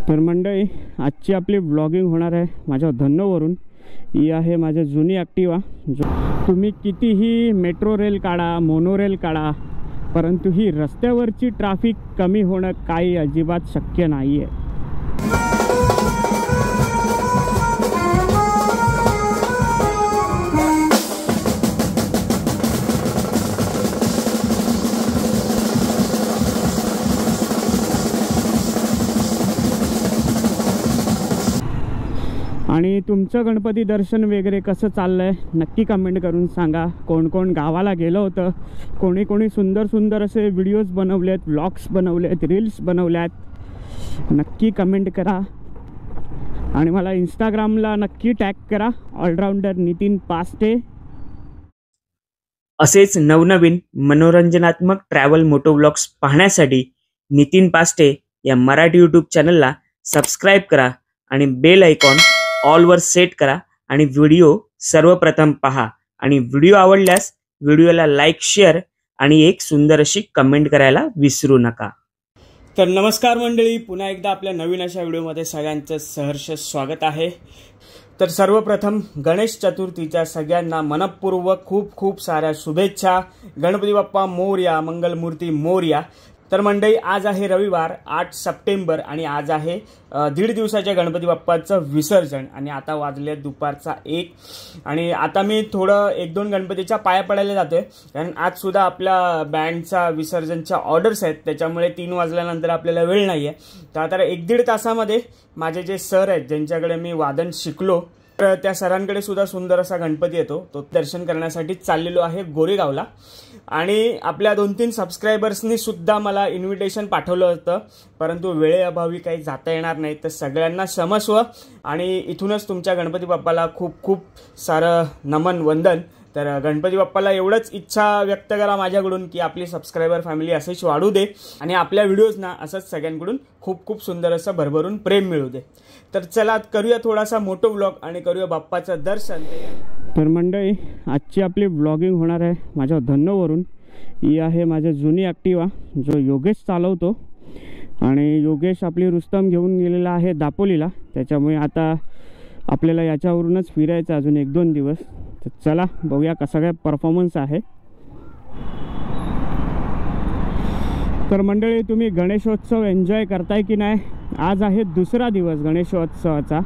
तर मंडळी, आजची आपली व्लॉगिंग होणार आहे माझ्या धन्नोवरून। ही आहे माझी जुनी ॲक्टिवा। तुम्ही कितीही मेट्रो रेल काढा, मोनोरेल काढा, परंतु ही रस्त्यावरची ट्रॅफिक कमी होणं काही अजिबात शक्य नाही आहे। आणि तुमचं गणपती दर्शन वगैरे कसं चाललंय नक्की कमेंट करून सांगा। कोण कोण गावाला गेलं होतं, कोणी कोणी सुंदर सुंदर असे व्हिडिओज बनवलेत, व्लॉग्स बनवलेत, रील्स बनवल्यात, नक्की कमेंट करा। आणि मला इंस्टाग्रामला नक्की टॅग करा, ऑलराऊंडर नितीन पास्टे। असेच नवनवीन मनोरंजनात्मक ट्रॅव्हल मोटो व्लॉग्स पाहण्यासाठी नितीन पास्टे या मराठी यूट्यूब चॅनलला सबस्क्राईब करा आणि बेल आयकॉन ऑलवर सेट करा आणि व्हिडिओ सर्वप्रथम पहा। आणि व्हिडिओ आवडल्यास व्हिडिओला लाईक, शेअर आणि एक सुंदर अशी कमेंट करायला विसरू नका। तर नमस्कार मंडळी, पुन्हा एकदा आपल्या नवीन अशा व्हिडिओमध्ये सगळ्यांचं सहर्ष स्वागत आहे। तर सर्वप्रथम गणेश चतुर्थीच्या सगळ्यांना मनपूर्वक खूप खूप साऱ्या शुभेच्छा। गणपती बाप्पा मोरया, मंगलमूर्ती मोरया। तर मंडळी, आज आहे रविवार 8 सप्टेंबर आणि आज आहे 1.5 दिवसाच्या गणपती बाप्पाचं विसर्जन। आणि आता वाजले दुपारचा 1 आणि आता मी थोडं 1-2 गणपतीच्या पाया पडायला जातोय, कारण आज सुद्धा आपल्या बँडचा विसर्जनच्या ऑर्डर्स आहेत, त्याच्यामुळे 3 वाजल्यानंतर आपल्याला वेळ नाही आहे। तर आता 1-1.5 तासामध्ये माझे जे सर आहेत, ज्यांच्याकडे मी वादन शिकलो, तर त्या सरांकडे सुद्धा सुंदर असा गणपती येतो, तो दर्शन करण्यासाठी चाललेलो आहे गोरेगावला। आणि आपल्या 2-3 सबस्क्रायबर्सनी सुद्धा मला इन्व्हिटेशन पाठवलं होतं, परंतु वेळेअभावी काही जाता येणार नाही। तर सगळ्यांना क्षमस्व आणि इथूनच तुमच्या गणपती बाप्पाला खूप खूप सारं नमन वंदन। तर गणपती बाप्पाला एवढंच इच्छा व्यक्त करा माझ्याकडून की आपली सबस्क्रायबर फॅमिली असेच वाढू दे आणि आपल्या व्हिडिओजना असंच सगळ्यांकडून खूप खूप सुंदर असं भरभरून प्रेम मिळू दे। तर चला करूया थोडासा मोठो व्लॉग आणि करूया बाप्पाचं दर्शन। तर मंडळी, आजची आपली व्लॉगिंग होणार आहे माझ्या धन्नोवरून। ही आहे माझी जुनी ॲक्टिवा, जो योगेश चालवतो आणि योगेश आपली रुस्तम घेऊन गेलेला आहे दापोलीला, त्याच्यामुळे आता आपल्याला याच्यावरूनच फिरायचं अजून 1-2 दिवस। तर चला बघूया कसा काय परफॉर्मन्स आहे। तर मंडळी, तुम्ही गणेशोत्सव एन्जॉय करताय की नाही? आज आहे 2रा दिवस गणेशोत्सवाचा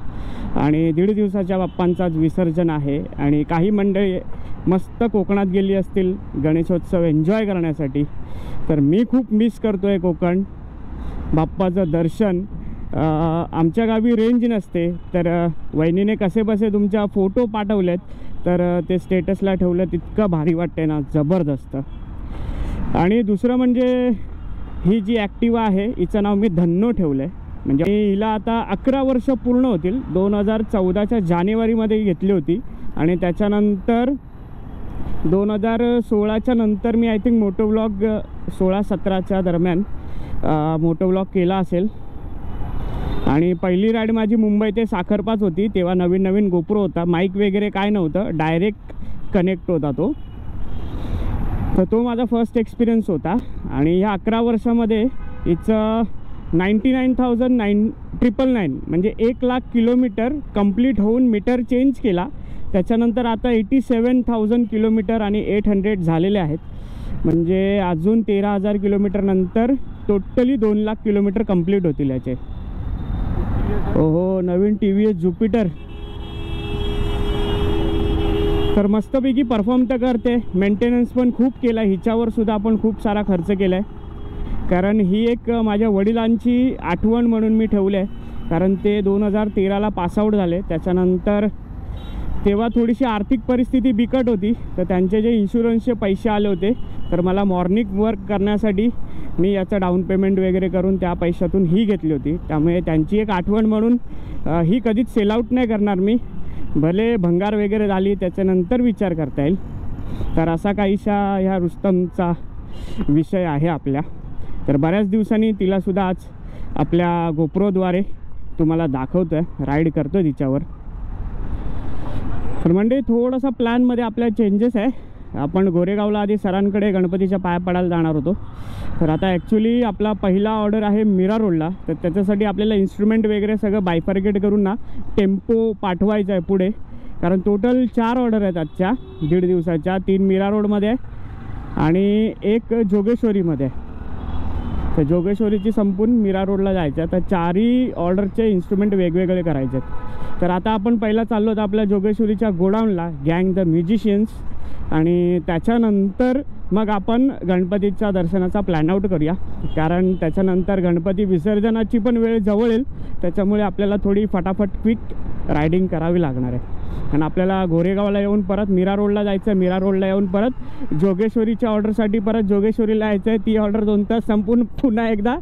आणि 1.5 दिवसाच्या बाप्पांचाच विसर्जन आहे। आणि काही मंडळी मस्त कोकणात गेली असतील गणेशोत्सव एन्जॉय करण्यासाठी, तर मी खूप मिस करतोय कोकण, बाप्पाचं दर्शन। आमच्या गावी रेंज नसते, तर वहिनीने कसे बसे तुमच्या फोटो पाठवलेत, तर ते स्टेटसला ठेवलं, तितकं भारी वाटते ना, जबरदस्त। आणि दुसरं म्हणजे ही जी ॲक्टिवा आहे हिचं नाव मी धन्नो ठेवलं आहे, म्हणजे हिला आता 11 वर्ष पूर्ण होतील। 2014च्या जानेवारीमध्ये घेतली होती आणि त्याच्यानंतर 2016च्या नंतर मी आय थिंक मोटो व्लॉग 16-17च्या दरम्यान मोटो व्लॉग केला असेल। आणि पहिली राईड माझी मुंबई ते साखरपाच होती, तेव्हा नवीन नवीन गोप्रो होता, माईक वगैरे काय नव्हतं, डायरेक्ट कनेक्ट होता तो। तर तो माझा फर्स्ट एक्सपिरियन्स होता। आणि ह्या 11 वर्षामध्ये हिचं 99,999 म्हणजे 1,00,000 किलोमीटर कंप्लीट होऊन मीटर चेंज केला, त्याच्यानंतर आता 87,000 किलोमीटर आणि 800 झालेले आहेत, म्हणजे अजून 13,000 किलोमीटर नंतर टोटली 2,00,000 किलोमीटर कंप्लीट होतील याचे। ओहो, नवीन TVS ज्युपिटर। तर मस्तपैकी परफॉर्म तर करते, मेंटेनन्स पण खूप केला, हिच्यावर सुद्धा आपण खूप सारा खर्च केला आहे, कारण ही एक माझ्या वडिलांची आठवण म्हणून मी ठेवले आहे। कारण ते 2013ला पासआउट झाले, त्याच्यानंतर तेव्हा थोडीशी आर्थिक परिस्थिती बिकट होती, तर त्यांचे जे इन्शुरन्सचे पैसे आले होते, तर मला मॉर्निंग वर्क करण्यासाठी मी याचं डाऊन पेमेंट वगैरे करून त्या पैशातून ही घेतली होती। त्यामुळे त्यांची एक आठवण म्हणून ही कधीच सेल आउट नाही करणार मी, भले भंगार वगैरे झाली त्याच्यानंतर विचार करता येईल। तर असा काहीसा ह्या रुस्तमचा विषय आहे आपल्या। तर बऱ्याच दिवसांनी तिलासुद्धा आज आपल्या गोप्रोद्वारे तुम्हाला दाखवतो आहे, राईड करतो तिच्यावर। तर म्हणजे थोडासा प्लॅनमध्ये आपल्या चेंजेस आहे, आपण गोरेगावला आधी सरांकडे गणपतीच्या पाया पडायला जाणार होतो. तर आता ॲक्च्युली आपला पहिला ऑर्डर आहे मीरा रोडला. तर त्याच्यासाठी आपल्याला इन्स्ट्रुमेंट वगैरे सगळं बायफर्केट करून ना टेम्पो पाठवायचा आहे पुढे. कारण टोटल 4 ऑर्डर आहेत आजच्या 1.5 दिवसाच्या. 3 मीरा रोडमध्ये आणि 1 जोगेश्वरीमध्ये. तर जोगेश्वरीची संपून मीरा रोडला जायचं आहे. तर 4ही ऑर्डरचे इन्स्ट्रुमेंट वेगवेगळे करायचे आहेत. तर आता आपण पहिला चाललो होतो आपल्या जोगेश्वरीच्या गोडाऊनला, गँग द म्युझिशियन्स. आणि त्याच्यानंतर मग आपण गणपतीच्या दर्शनाचा प्लॅन आउट करूया. कारण त्याच्यानंतर गणपती विसर्जनाची पण वेळ जवळ येईल. त्याच्यामुळे आपल्याला थोडी फटाफट क्विक रायडिंग करावी लागणार आहे. आणि आपल्याला गोरेगावला येऊन परत मीरा रोडला जायचं आहे. मीरा रोडला येऊन परत जोगेश्वरीच्या ऑर्डरसाठी परत जोगेश्वरीला यायचं आहे. ती ऑर्डर 2 तास संपून पुन्हा एकदा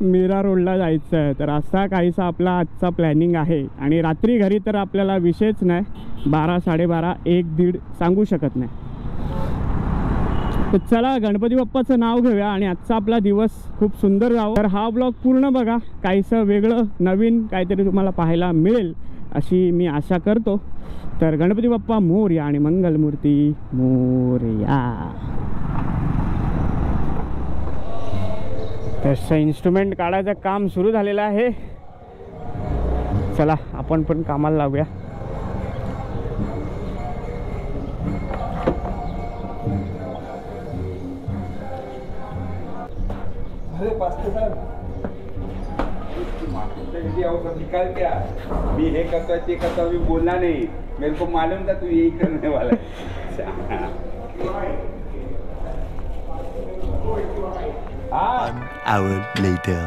मीरा रोडला जायचं आहे. तर असा काहीसा आपला आजचा प्लॅनिंग आहे. आणि रात्री घरी तर आपल्याला विषयच नाही. 12, 12:30, 1, 1:30 सांगू शकत नाही. तर चला गणपती बाप्पाचं नाव घेऊया आणि आजचा आपला दिवस खूप सुंदर जावं. तर हा ब्लॉग पूर्ण बघा. काहीसं वेगळं नवीन काहीतरी तुम्हाला पाहायला मिळेल अशी मी आशा करतो. तर गणपती बाप्पा मोरया आणि मंगलमूर्ती मोरया. तसं इन्स्ट्रुमेंट काढायचं काम सुरू झालेलं आहे. चला आपण पण कामाला लागूया. निकाल क्या मी हे करतोय ते करतोय, मी बोलना नहीं. मेरे को मालूम था तू यही करने वाला है. One hour later.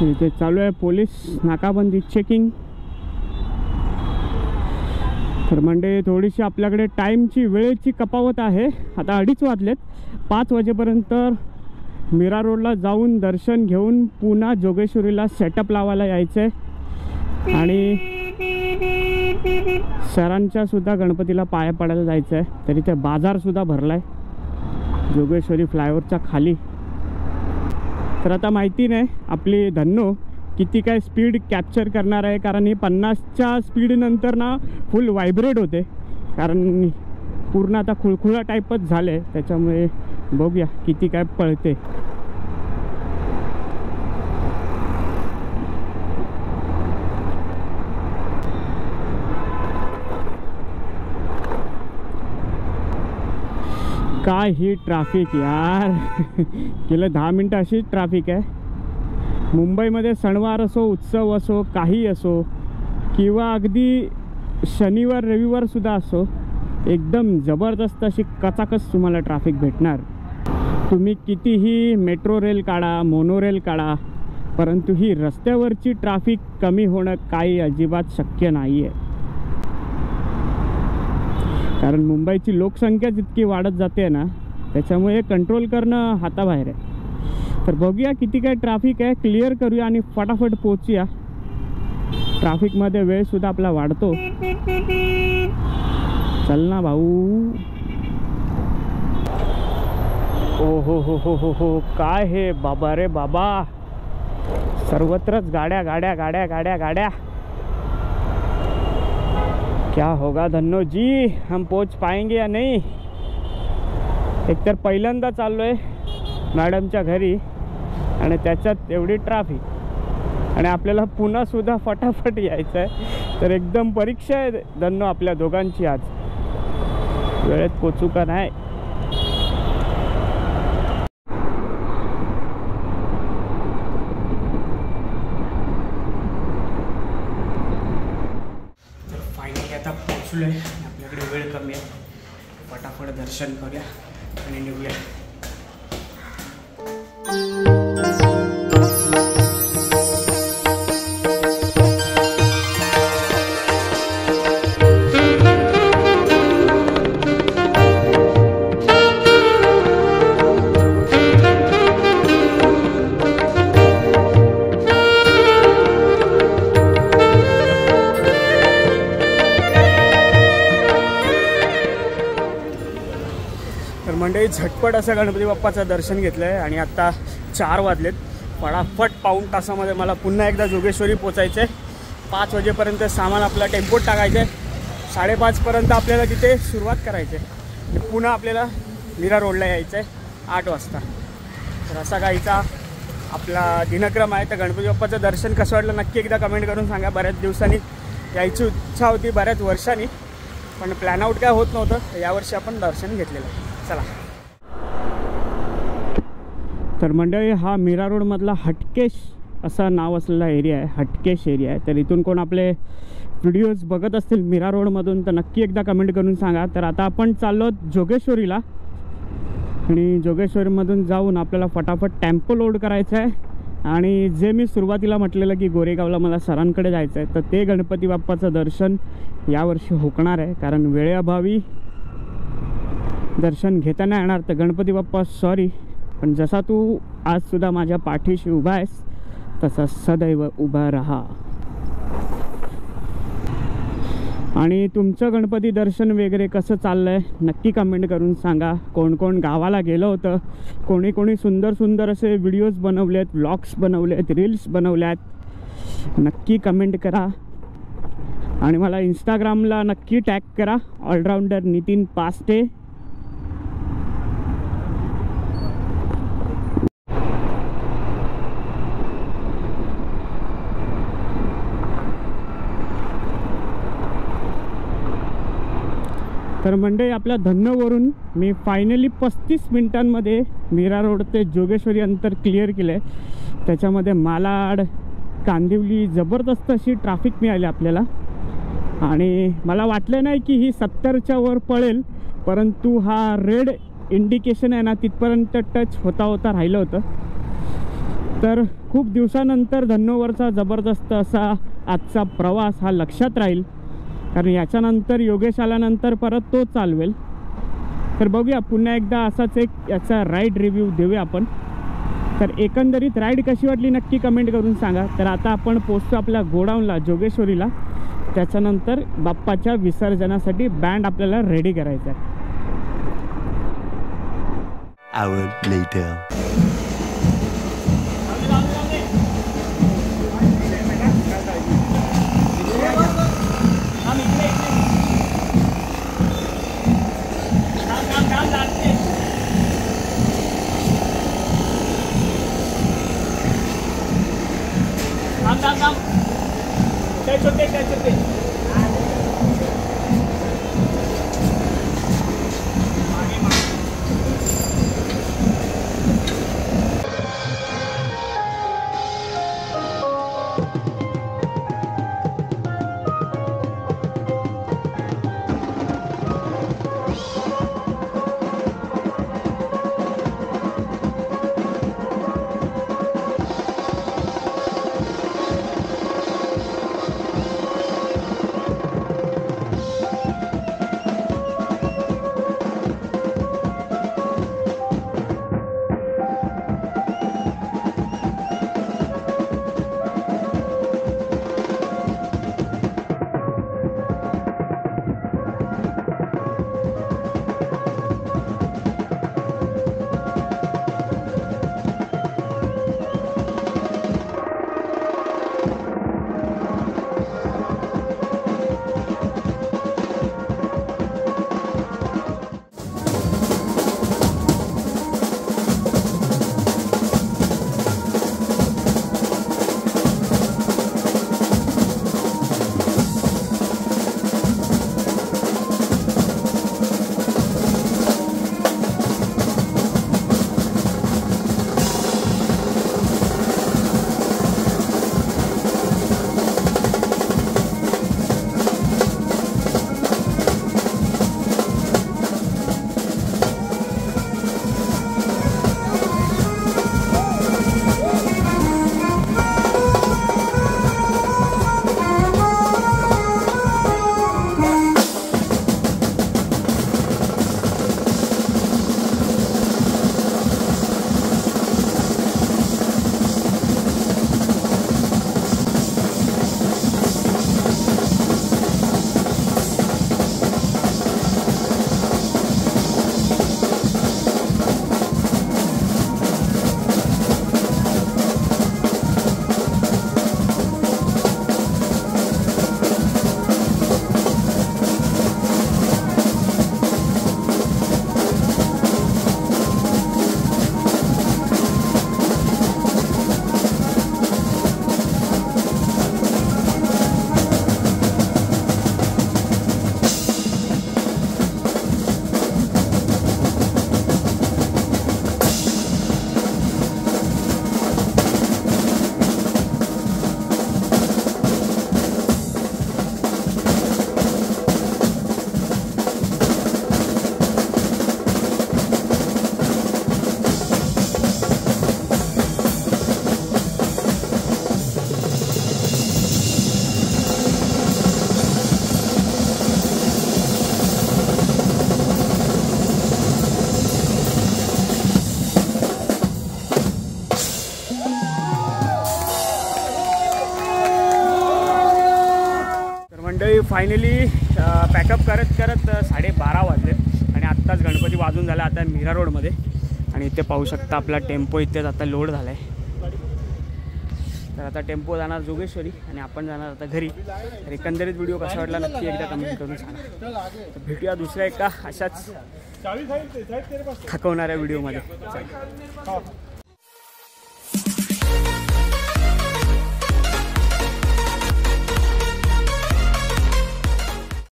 इथे चालू आहे पोलीस नाकाबंदी चेकिंग. तर म्हणजे थोडीशी आपल्याकडे टाईमची वेळेची कपावत आहे. आता 2:30 वाजलेत. 5 वाजेपर्यंत मीरा रोडला जाऊन दर्शन घेऊन पुन्हा जोगेश्वरीला सेटअप लावायला यायचं आहे. आणि सरांच्या सुद्धा गणपतीला पाया पडायला जायचं आहे. तरी ते बाजारसुद्धा भरला आहे जोगेश्वरी फ्लायओव्हरच्या खाली. तर आता माहिती नाही आपली धन्नो किती काय स्पीड कॅप्चर करणार आहे. कारण ही 50च्या स्पीडनंतर ना फुल व्हायब्रेट होते. कारण पूर्ण आता खुळखुळा टाईपच झाले. त्याच्यामुळे बघूया किती काय पळते. काय ही ट्रॅफिक यार. गेलं 10 मिनटं अशीच ट्रॅफिक आहे. मुंबईमध्ये सणवार असो, उत्सव असो, काही असो किंवा अगदी शनिवार रविवारसुद्धा असो, एकदम जबरदस्त अशी कचाकच तुम्हाला ट्रॅफिक भेटणार. तुम्ही कितीही मेट्रो रेल काढा, मोनोरेल काढा, परंतु ही रस्त्यावरची ट्रॅफिक कमी होणं काही अजिबात शक्य नाही आहे. कारण मुंबईची लोकसंख्या जितकी वाढत जाते ना, त्याच्यामुळे कंट्रोल करणं हाताबाहेर आहे. तर बघूया किती काय ट्रॅफिक आहे, क्लिअर करूया आणि फटाफट पोहोचूया. ट्रॅफिकमध्ये वेळसुद्धा आपला वाढतो. चल ना भाऊ. ओ हो हो हो हो हो, काय हे बाबा रे बाबा. सर्वत्रच गाड्या गाड्या गाड्या गाड्या गाड्या. क्या होगा धन्नो जी, हम पहुंच पाएंगे या नहीं. एक तर पहिल्यांदा चाललो आहे मॅडमच्या घरी आणि त्याच्यात एवढी ट्रॅफिक आणि आपल्याला पुन्हा सुद्धा फटाफट यायचं आहे. तर एकदम परीक्षा आहे धन्नो आपल्या दोघांची आज. वेळेत पोचू का नाही. फायनली आता पोचलो आहे. आपल्याकडे वेळ कमी आहे. फटाफट दर्शन करूया आणि निघूया. तर मंडळी झटपट असं गणपती बाप्पाचं दर्शन घेतलं आहे आणि आत्ता 4 वाजलेत. फटाफट पाऊण तासामध्ये मला पुन्हा एकदा जोगेश्वरी पोचायचं आहे. 5 वाजेपर्यंत सामान आपला टेम्पोत टाकायचं आहे. 5:30पर्यंत आपल्याला तिथे सुरुवात करायची आहे आणि पुन्हा आपल्याला मीरा रोडला यायचं आहे 8 वाजता. तर असा काहीचा आपला दिनक्रम आहे. तर गणपती बाप्पाचं दर्शन कसं वाटलं नक्की एकदा कमेंट करून सांगा. बऱ्याच दिवसांनी यायची इच्छा होती, बऱ्याच वर्षांनी, पण प्लॅन आउट काय होत नव्हतं. यावर्षी आपण दर्शन घेतलेलं. चला. तर मंडळी, हा मीरा रोडमधला हटकेश असं नाव असलेला एरिया आहे, हटकेश एरिया आहे. तर इथून कोण आपले व्हिडिओज बघत असतील मीरा रोडमधून तर नक्की एकदा कमेंट करून सांगा. तर आता आपण चाललो जोगेश्वरीला आणि जोगेश्वरीमधून जाऊन आपल्याला फटाफट टेम्पो लोड करायचं आहे. आणि जे मी सुरुवातीला म्हटलेलं की गोरेगावला मला सरांकडे जायचं आहे, तर ते गणपती बाप्पाचं दर्शन यावर्षी होणार आहे. कारण वेळेअभावी दर्शन घेता नाही येणार. तर गणपती बाप्पा सॉरी, पण जसा तू आजसुद्धा माझ्या पाठीशी उभा आहेस तसा सदैव उभा राहा. आणि तुमचं गणपती दर्शन वगैरे कसं चाललं आहे नक्की कमेंट करून सांगा. कोण कोण गावाला गेलं होतं, कोणी कोणी सुंदर सुंदर असे व्हिडिओज बनवले आहेत, व्लॉग्स बनवले आहेत, रील्स बनवल्या आहेत, नक्की कमेंट करा. आणि मला इंस्टाग्रामला नक्की टॅग करा, ऑलराऊंडर नितीन पास्टे. तर मंडळी, आपल्या धन्नवरून मी फायनली 35 मिनिटांमध्ये मीरा रोड ते जोगेश्वरी अंतर क्लिअर केलं आहे. त्याच्यामध्ये मालाड, कांदिवली जबरदस्त अशी ट्रॅफिक मिळाली आपल्याला. आणि मला वाटलं नाही की ही 70च्या वर पळेल, परंतु हा रेड इंडिकेशन आहे ना तिथपर्यंत टच होता राहिलं होतं. तर खूप दिवसानंतर धन्नवरचा जबरदस्त असा आजचा प्रवास हा लक्षात राहील. कारण याच्यानंतर योगेश आल्यानंतर परत तो चालवेल. तर बघूया पुन्हा एकदा असाच एक याचा राईड रिव्ह्यू देऊया आपण. तर एकंदरीत राईड कशी वाटली नक्की कमेंट करून सांगा. तर आता आपण पोचतो आपल्या गोडाऊनला जोगेश्वरीला. त्याच्यानंतर बाप्पाच्या विसर्जनासाठी बँड आपल्याला रेडी करायचा आहे. Hour later. मंडळी फायनली पॅकअप करत करत 12:30 वाजले आणि आत्ताच गणपती वाजून झाला. आता मीरा रोडमध्ये आणि इथे पाहू शकता आपला टेम्पो इथेच आता लोड झाला आहे. तर आता टेम्पो जाणार जोगेश्वरी आणि आपण जाणार आता घरी. तर एकंदरीत व्हिडिओ कसा वाटला नक्की एकदा कमेंट करून सांगा. तर भेटूया दुसऱ्या एका अशाच थकवणाऱ्या व्हिडिओमध्ये.